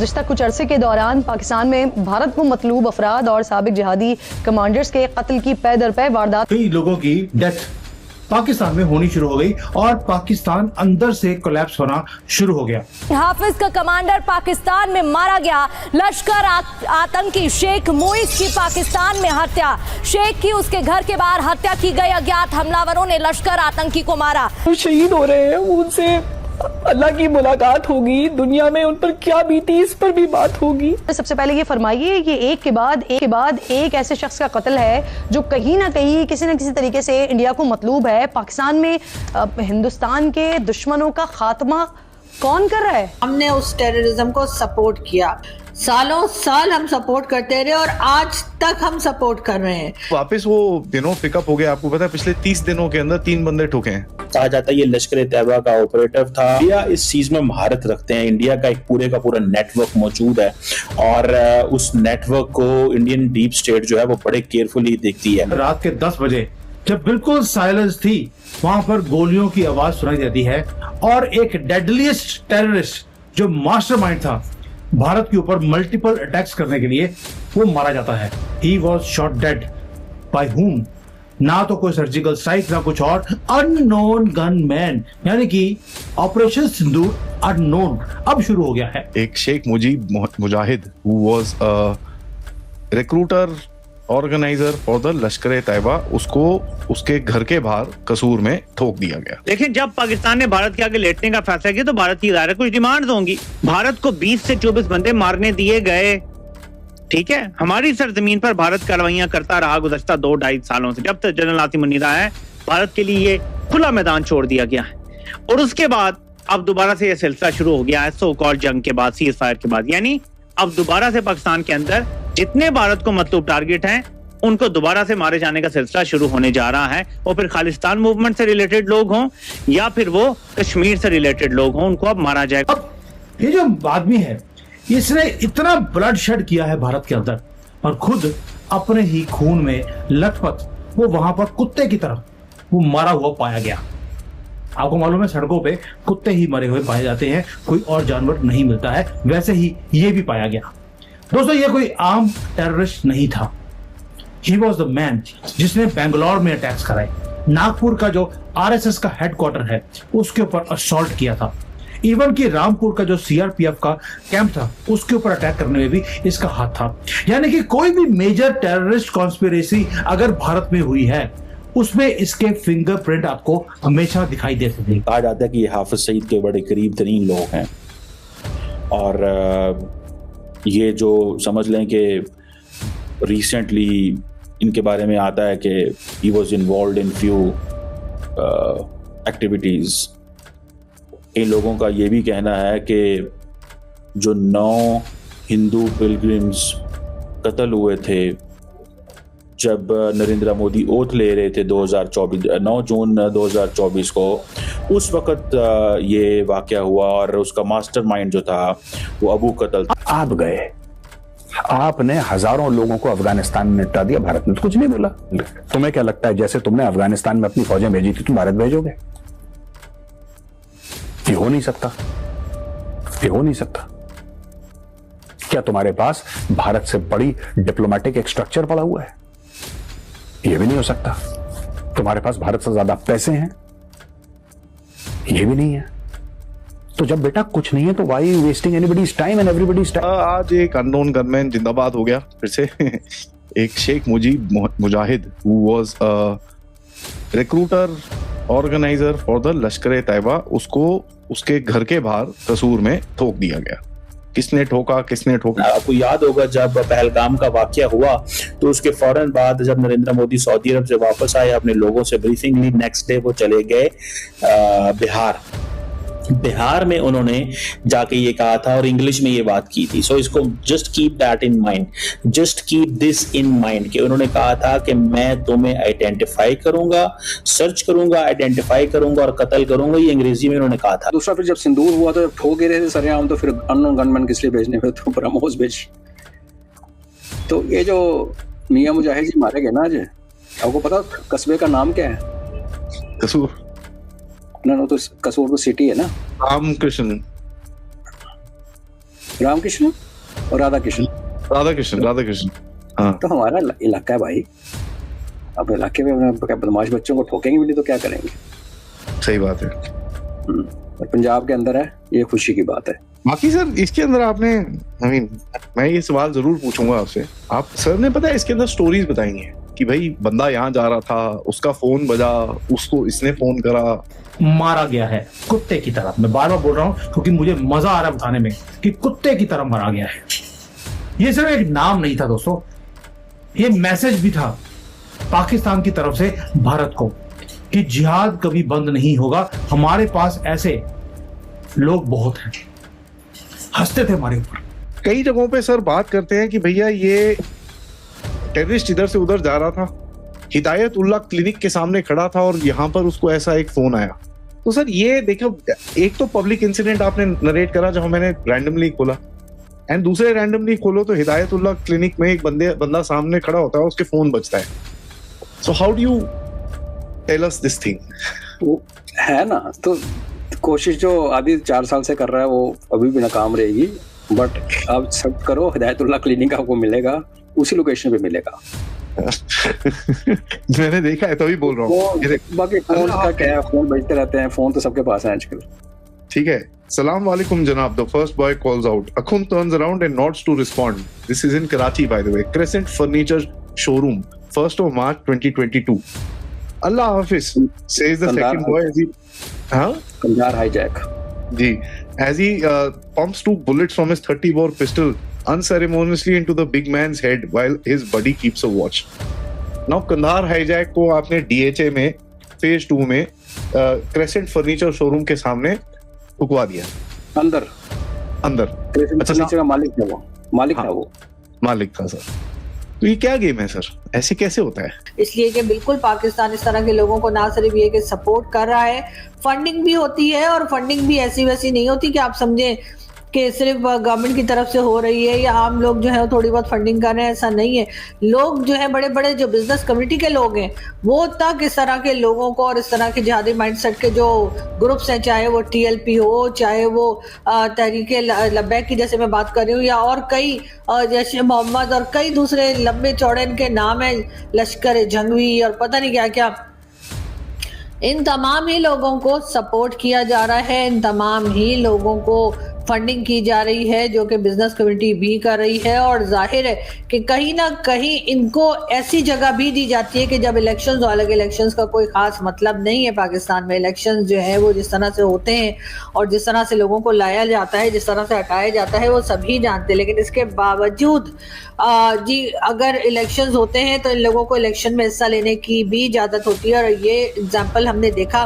गुज़िश्ता कुछ अरसे के दौरान पाकिस्तान में भारत को मतलूब अफराद और साबिक जिहादी कमांडर्स के कत्ल की पै दर पै वारदात। कई लोगों की डेथ पाकिस्तान में होनी शुरू हो गई और पाकिस्तान अंदर से कोलैप्स होना शुरू हो गया। हाफिज का कमांडर पाकिस्तान में मारा गया। लश्कर आतंकी शेख मुइज की पाकिस्तान में हत्या। शेख की उसके घर के बाहर हत्या की गई। अज्ञात हमलावरों ने लश्कर आतंकी को मारा। शहीद हो रहे हैं, उनसे अल्लाह की मुलाकात होगी, दुनिया में उन पर क्या बीती इस पर भी बात होगी। सबसे पहले ये फरमाइए कि एक के बाद एक ऐसे शख्स का कत्ल है जो कहीं ना कहीं किसी न किसी तरीके से इंडिया को मतलूब है। पाकिस्तान में हिंदुस्तान के दुश्मनों का खात्मा कौन कर रहा है? हमने उस टेररिज्म को सपोर्ट किया, सालों साल हम सपोर्ट करते रहे और आज तक हम सपोर्ट कर रहे हैं। वापस वो दिनों पिकअप हो गया। आपको पता है पिछले 30 दिनों के अंदर 3 बंदे ठोके हैं। कहा जाता है ये लश्कर तैयबा का ऑपरेटिव था। इंडिया इस चीज में महारत रखते हैं। इंडिया का एक पूरे का पूरा नेटवर्क मौजूद है और उस नेटवर्क को इंडियन डीप स्टेट जो है वो बड़े केयरफुली देखती है। रात के 10 बजे जब बिल्कुल साइलेंस थी, वहां पर गोलियों की आवाज सुनाई देती है और एक डेडलीस्ट टेररिस्ट जो मास्टरमाइंड था भारत के ऊपर मल्टीपल अटैक्स करने के लिए, वो मारा जाता है। He was shot dead by whom? ना तो कोई सर्जिकल स्ट्राइक ना कुछ और, अननोन गनमैन, यानी कि ऑपरेशन सिंदूर अननोन अब शुरू हो गया है। एक शेख मुजाहिद who was a recruiter organiser for the लश्कर तैयबा, उसको उसके घर के बाहर कसूर में ठोक दिया गया। लेकिन जब पाकिस्तान ने भारत के आगे लेटने का फैसला किया तो भारत की ज़ाहिर कुछ डिमांड्स होंगी। भारत को 20 से 24 बंदे मारने दिए गए, ठीक है। हमारी सरजमीन पर भारत कार्रवाइयां करता रहा गुज़श्ता 2-2.5 सालों से। जब तक जनरल आसिम मुनीर आया है, भारत के लिए ये खुला मैदान छोड़ दिया गया है और उसके बाद अब दोबारा से ये सिलसिला शुरू हो गया है। सो कॉल्ड जंग के बाद, सीज फायर के बाद, यानी अब दोबारा से पाकिस्तान के अंदर जितने भारत को मतलब टारगेट हैं उनको दोबारा से मारे जाने का सिलसिला शुरू होने जा रहा है। और फिर खालिस्तान मूवमेंट से रिलेटेड लोग हों या फिर वो कश्मीर से रिलेटेड लोग हों, उनको अब मारा जाएगा। अब ये जो आदमी है, इसने इतना ब्लड शेड किया है भारत के अंदर और खुद अपने ही खून में लथपथ वो वहां पर कुत्ते की तरह वो मरा हुआ पाया गया। आपको मालूम है सड़कों पे कुत्ते ही मरे हुए पाए जाते हैं, कोई और जानवर नहीं मिलता है। वैसे ही ये भी पाया गया। दोस्तों, ये कोई आम टेररिस्ट नहीं था। ही वॉज द मैन जिसने बेंगलोर में अटैक्स कराए। नागपुर का जो आरएसएस का हेडक्वार्टर है उसके ऊपर असॉल्ट किया था। इवन कि रामपुर का जो सीआरपीएफ का कैंप था उसके ऊपर अटैक करने में भी इसका हाथ था। यानी कि कोई भी मेजर टेररिस्ट कॉन्स्पिरेसी अगर भारत में हुई है उसमें इसके फिंगरप्रिंट आपको हमेशा दिखाई देते थे। कहा जाता है कि ये हाफिज सईद के बड़े करीब तरीन लोग हैं और ये जो समझ लें कि रिसेंटली इनके बारे में आता है कि he was involve in few activities. इन लोगों का ये भी कहना है कि जो 9 हिंदू पिलग्रिम्स कत्ल हुए थे जब नरेंद्र मोदी ओथ ले रहे थे 9 जून 2024 को, उस वक्त ये वाकया हुआ और उसका मास्टरमाइंड जो था वो अबू कत्ल था। आप गए, आपने हजारों लोगों को अफगानिस्तान में निपटा दिया, भारत ने तो कुछ नहीं बोला। तुम्हें क्या लगता है जैसे तुमने अफगानिस्तान में अपनी फौजें भेजी थी तुम भारत भेजोगे? ये हो नहीं सकता, ये हो नहीं सकता। क्या तुम्हारे पास भारत से बड़ी डिप्लोमेटिक स्ट्रक्चर पड़ा हुआ है? ये भी नहीं हो सकता। तुम्हारे पास भारत से ज्यादा पैसे हैं? ये भी नहीं है। तो जब बेटा कुछ नहीं है तो why are you wasting anybody's time and everybody's time? आज एक अननोन गनमैन जिंदाबाद हो गया फिर से। एक शेख मुजाहिद who was a recruiter organiser for the लश्कर तैयबा, उसको उसके घर के बाहर कसूर में ठोक दिया गया। किसने ठोका? आपको याद होगा जब पहलगाम का वाकया हुआ तो उसके फौरन बाद जब नरेंद्र मोदी सऊदी अरब से वापस आए, अपने लोगों से ब्रीफिंग ली, नेक्स्ट डे वो चले गए बिहार में उन्होंने जाके ये कहा था और इंग्लिश में ये बात की थी। सो इसको just keep that in mind, just keep this in mind कि उन्होंने कहा था कि मैं तुम्हें आइडेंटिफाई करूंगा, सर्च करूंगा, आइडेंटिफाई करूंगा और कत्ल करूंगा। ये अंग्रेजी में उन्होंने कहा था। दूसरा फिर जब सिंदूर हुआ तो जब ठोक रहे थे सरेआम, तो फिर अननोन गनमैन किस लिए भेजने, फिर तो ब्रह्मोस भेज। तो ये जो मियां मुजाहिद जी मारे गए ना आज, आपको पता कस्बे का नाम क्या है? कसूर। ना तो कसूर तो सिटी है ना। रामकृष्ण। रामकृष्ण और राधा कृष्ण। हाँ। तो हमारा इलाका है भाई, अब इलाके में बदमाश बच्चों को ठोकेंगे भी नहीं तो क्या करेंगे। सही बात है। और पंजाब के अंदर है, ये खुशी की बात है। बाकी सर इसके अंदर आपने मैं ये सवाल जरूर पूछूंगा आपसे, आप सर ने पता है इसके अंदर स्टोरीज बताई हैं कि भाई बंदा यहाँ जा रहा था, उसका फोन बजा, उसको इसने फोन करा, मारा गया है कुत्ते की तरह। मैं बार बार बोल रहा हूं क्योंकि मुझे मजा आ रहा है बताने में कि कुत्ते की तरह मारा गया है। ये सिर्फ एक नाम नहीं था दोस्तों, ये मैसेज भी था पाकिस्तान की तरफ से भारत को कि जिहाद कभी बंद नहीं होगा। हमारे पास ऐसे लोग बहुत हैं, हंसते थे हमारे ऊपर। कई जगहों पे सर बात करते हैं कि भैया ये टेररिस्ट इधर से उधर जा रहा था, हिदायतुल्लाह क्लिनिक के सामने खड़ा था और यहाँ पर उसको ऐसा एक फोन आया। तो सर ये देखो, एक तो पब्लिक इंसिडेंट आपने नरेट करा जहां मैंने रैंडमली खोला, एंड दूसरे रैंडमली खोलो तो हिदायतुल्लाह क्लिनिक में एक बंदा सामने खड़ा होता है, उसके फोन बजता है। So how do you tell us this thing? वो है ना, तो कोशिश जो आदि 4 साल से कर रहा है वो अभी भी नाकाम रहेगी। बट अब सब करो, हिदायतुल्लाह क्लिनिक आपको मिलेगा, उसी लोकेशन पे मिलेगा। मैंने देखा है तभी बोल रहा हूँ। बाकी फोन का क्या है, फोन बजते रहते हैं, फोन तो सबके पास है आजकल। ठीक है। Salam alaikum janab, the first boy calls out. Akhund turns around and nods to respond. This is in Karachi, by the way. Crescent Furniture Showroom, 1st of March 2022. Allah Hafiz, says the second boy as he... Kandahar hijack. Ji, as he pumps 2 bullets from his 30-bore pistol unceremoniously into the big man's head while his buddy keeps a watch. Now, Kandahar hijack को आपने DHA में, phase 2 में, Crescent Furniture Showroom के सामने रुकवा दिया। अंदर अच्छा, नीचे का मालिक था वो, मालिक था सर। तो ये क्या गेम है सर, ऐसे कैसे होता है? इसलिए कि बिल्कुल पाकिस्तान इस तरह के लोगों को ना सिर्फ ये कि सपोर्ट कर रहा है, फंडिंग भी होती है, और फंडिंग भी ऐसी वैसी नहीं होती कि आप समझे कि सिर्फ गवर्नमेंट की तरफ से हो रही है या आम लोग जो है थोड़ी बहुत फंडिंग कर रहे हैं, ऐसा नहीं है। लोग जो है बड़े बड़े जो बिजनेस कम्युनिटी के लोग हैं वो तक इस तरह के लोगों को और इस तरह के जिहादी माइंडसेट के जो ग्रुप्स हैं, चाहे वो TLP हो, चाहे वो तहरीके लब्बैक की जैसे मैं बात कर रही हूँ, या और कई जैसे मोहम्मद और कई दूसरे लंबे चौड़े इनके नाम है, लश्कर जंगवी और पता नहीं क्या क्या, इन तमाम ही लोगों को सपोर्ट किया जा रहा है, इन तमाम ही लोगों को फंडिंग की जा रही है, जो कि बिजनेस कम्युनिटी भी कर रही है। और जाहिर है कि कहीं ना कहीं इनको ऐसी जगह भी दी जाती है कि जब इलेक्शंस हो, हालांकि इलेक्शंस का कोई खास मतलब नहीं है पाकिस्तान में, इलेक्शंस जो है वो जिस तरह से होते हैं और जिस तरह से लोगों को लाया जाता है, जिस तरह से हटाया जाता है, वो सभी जानते हैं। लेकिन इसके बावजूद जी अगर इलेक्शंस होते हैं तो इन लोगों को इलेक्शन में हिस्सा लेने की भी इजाज़त होती है। और ये एग्जाम्पल हमने देखा